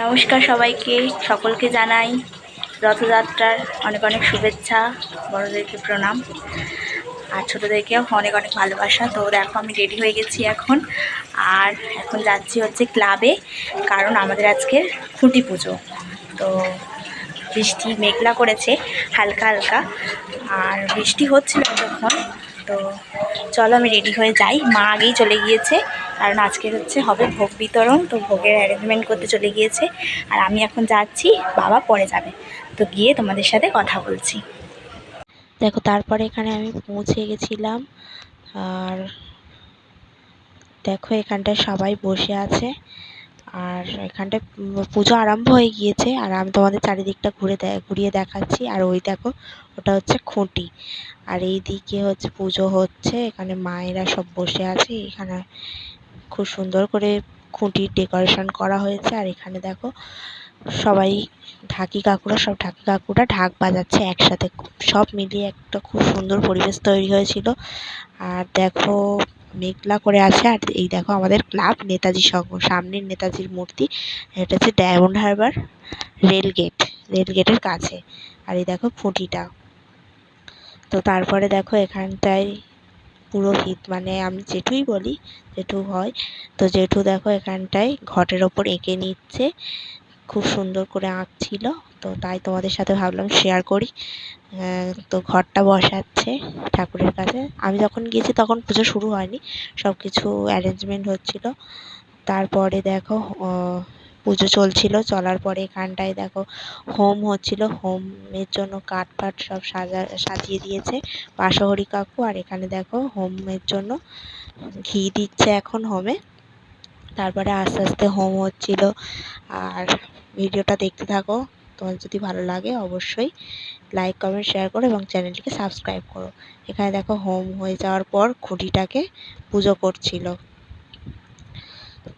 নমস্কার সবাইকে, সকলকে জানাই রথযাত্রার অনেক অনেক শুভেচ্ছা। বড়দেরকে প্রণাম আর ছোটোদেরকেও অনেক অনেক ভালোবাসা। তো দেখো আমি রেডি হয়ে গেছি এখন, আর এখন যাচ্ছি হচ্ছে ক্লাবে, কারণ আমাদের আজকে খুঁটি পুজো। তো বৃষ্টি মেঘলা করেছে হালকা হালকা, আর বৃষ্টি হচ্ছিল যখন। তো চলো আমি রেডি হয়ে যাই। মা আগেই চলে গিয়েছে, কারণ আজকে হবে ভোগ বিতরণ, তো ভোগের অ্যারেঞ্জমেন্ট করতে চলে গিয়েছে। আর আমি এখন যাচ্ছি, বাবা পরে যাবে। তো গিয়ে তোমাদের সাথে কথা বলছি। দেখো তারপরে এখানে আমি পৌঁছে গেছিলাম, আর দেখো এখানটায় সবাই বসে আছে, আর এখানটায় পুজো আরম্ভ হয়ে গিয়েছে। আর আমি তোমাদের চারিদিকটা ঘুরিয়ে দেখাচ্ছি। আর ওই দেখো, ওটা হচ্ছে খুঁটি, আর এই দিকে হচ্ছে পুজো হচ্ছে। এখানে মায়েরা সব বসে আছে। এখানে খুব সুন্দর করে খুঁটির ডেকোরেশন করা হয়েছে। আর এখানে দেখো সবাই ঢাকি কাকুরা ঢাক বাজাচ্ছে একসাথে, সব মিলিয়ে একটা খুব সুন্দর পরিবেশ তৈরি হয়েছিল। আর দেখো মেঘলা করে আছে। আর এই দেখো আমাদের ক্লাব নেতাজি সংঘ, সামনের নেতাজির মূর্তি। এটা হচ্ছে ডায়মন্ড হারবার রেলগেটের কাছে। আর এই দেখো খুঁটিটা। তো তারপরে দেখো এখানটায় পুরোহিত, মানে আমি জেঠুই বলি, জেঠু হয়। তো জেঠু দেখো এখানটায় ঘটের ওপর এঁকে নিচ্ছে, খুব সুন্দর করে আঁকছিল। তো তাই তোমাদের সাথে ভাবলাম শেয়ার করি। তো ঘরটা বসাচ্ছে ঠাকুরের কাছে। আমি যখন গিয়েছি তখন পুজো শুরু হয়নি, সব কিছু অ্যারেঞ্জমেন্ট হচ্ছিল। তারপরে দেখো পুজো চলার পরে এখানটায় দেখো হোম হচ্ছিল। হোমের জন্য কাঠ ফাট সব সাজিয়ে দিয়েছে পাশহরি কাকু। আর এখানে দেখো হোমের জন্য ঘি দিচ্ছে এখন হোমে। তারপরে আস্তে আস্তে হোম হচ্ছিল। আর ভিডিওটা দেখতে থাকো, তোমার যদি ভালো লাগে অবশ্যই লাইক কমেন্ট শেয়ার করো এবং চ্যানেলটিকে সাবস্ক্রাইব করো। এখানে দেখো হোম হয়ে যাওয়ার পর খুঁটিটাকে পুজো করছিল।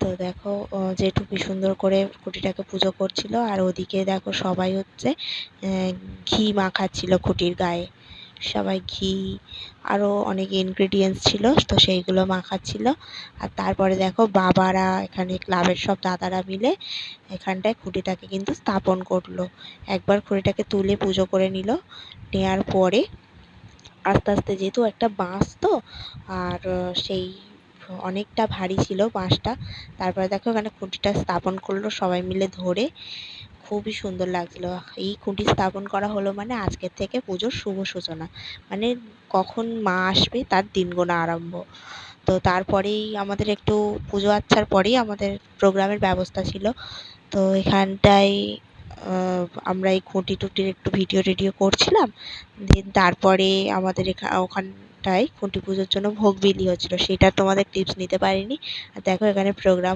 তো দেখো জেঠু কি সুন্দর করে খুঁটিটাকে পুজো করছিল। আর ওদিকে দেখো সবাই হচ্ছে ঘি মাখাচ্ছিল খুঁটির গায়ে। সবাই ঘি আরও অনেক ইনগ্রেডিয়েন্টস ছিল, তো সেইগুলো মাখাচ্ছিল। আর তারপরে দেখো বাবারা, এখানে ক্লাবের সব দাদারা মিলে এখানটায় খুঁটিটাকে কিন্তু স্থাপন করলো। একবার খুঁটিটাকে তুলে পুজো করে নিল। নেওয়ার পরে আস্তে আস্তে, যেহেতু একটা বাঁশ তো, আর সেই অনেকটা ভারী ছিল বাঁশটা। তারপরে দেখো এখানে খুঁটিটা স্থাপন করলো সবাই মিলে ধরে। খুবই সুন্দর লাগছিল। এই খুঁটি স্থাপন করা হলো মানে আজকের থেকে পুজোর শুভ সূচনা, মানে কখন মা আসবে তার দিন গোনা আরম্ভ। তো তারপরেই আমাদের একটু পুজো আচ্ছার পরেই আমাদের প্রোগ্রামের ব্যবস্থা ছিল। তো এখানটায় আমরা এই খুঁটি টুটির একটু ভিডিও টিডিও করছিলাম। দেন তারপরে আমাদের ওখানটায় খুঁটি পুজোর জন্য ভোগ বিলি হচ্ছিল, সেটা তোমাদের টিপস নিতে পারিনি। আর দেখো এখানে প্রোগ্রাম